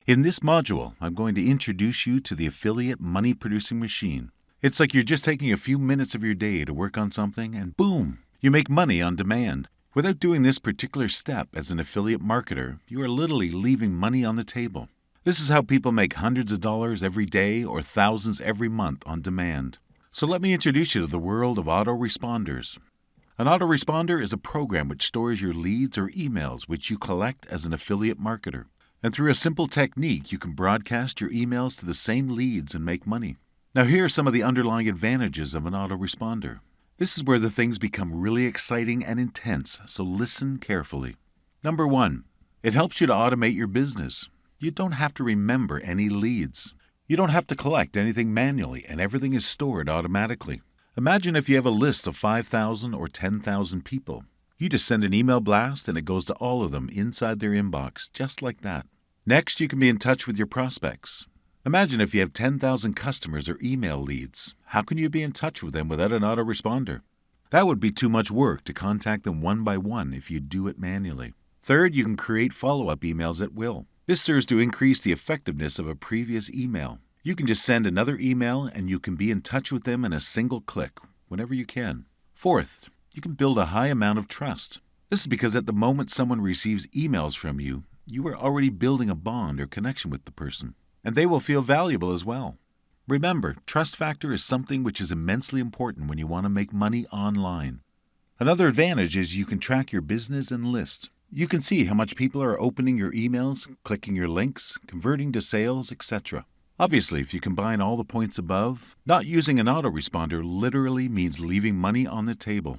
In this module, I'm going to introduce you to the affiliate money producing machine. It's like you're just taking a few minutes of your day to work on something and boom, you make money on demand. Without doing this particular step as an affiliate marketer, you are literally leaving money on the table. This is how people make hundreds of dollars every day or thousands every month on demand. So let me introduce you to the world of autoresponders. An autoresponder is a program which stores your leads or emails which you collect as an affiliate marketer. And through a simple technique, you can broadcast your emails to the same leads and make money. Now here are some of the underlying advantages of an autoresponder. This is where the things become really exciting and intense, so listen carefully. Number 1, it helps you to automate your business. You don't have to remember any leads. You don't have to collect anything manually, and everything is stored automatically. Imagine if you have a list of 5,000 or 10,000 people. You just send an email blast and it goes to all of them inside their inbox, just like that. Next, you can be in touch with your prospects. Imagine if you have 10,000 customers or email leads. How can you be in touch with them without an autoresponder? That would be too much work to contact them one by one if you do it manually. Third, you can create follow-up emails at will. This serves to increase the effectiveness of a previous email. You can just send another email and you can be in touch with them in a single click, whenever you can. Fourth, you can build a high amount of trust. This is because at the moment someone receives emails from you, you are already building a bond or connection with the person, and they will feel valuable as well. Remember, trust factor is something which is immensely important when you want to make money online. Another advantage is you can track your business and list. You can see how much people are opening your emails, clicking your links, converting to sales, etc. Obviously, if you combine all the points above, not using an autoresponder literally means leaving money on the table.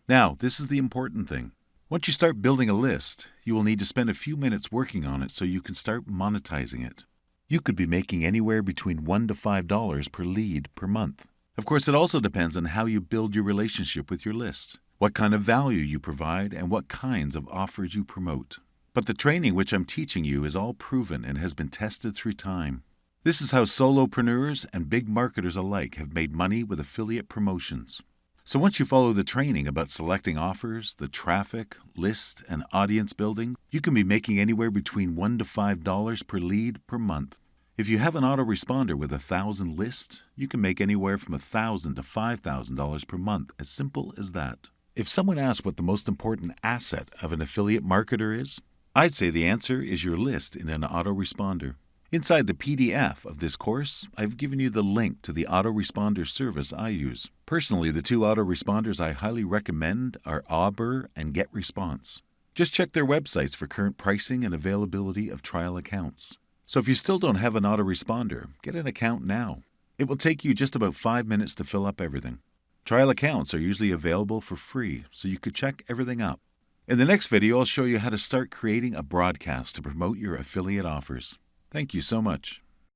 Now, this is the important thing. Once you start building a list, you will need to spend a few minutes working on it so you can start monetizing it. You could be making anywhere between $1 to $5 per lead per month. Of course, it also depends on how you build your relationship with your list, what kind of value you provide, and what kinds of offers you promote. But the training which I'm teaching you is all proven and has been tested through time. This is how solopreneurs and big marketers alike have made money with affiliate promotions. So once you follow the training about selecting offers, the traffic, list, and audience building, you can be making anywhere between $1 to $5 per lead per month. If you have an autoresponder with 1,000 lists, you can make anywhere from $1,000 to $5,000 per month, as simple as that. If someone asks what the most important asset of an affiliate marketer is, I'd say the answer is your list in an autoresponder. Inside the PDF of this course, I've given you the link to the autoresponder service I use. Personally, the two autoresponders I highly recommend are Auber and GetResponse. Just check their websites for current pricing and availability of trial accounts. So if you still don't have an autoresponder, get an account now. It will take you just about 5 minutes to fill up everything. Trial accounts are usually available for free, so you could check everything up. In the next video, I'll show you how to start creating a broadcast to promote your affiliate offers. Thank you so much.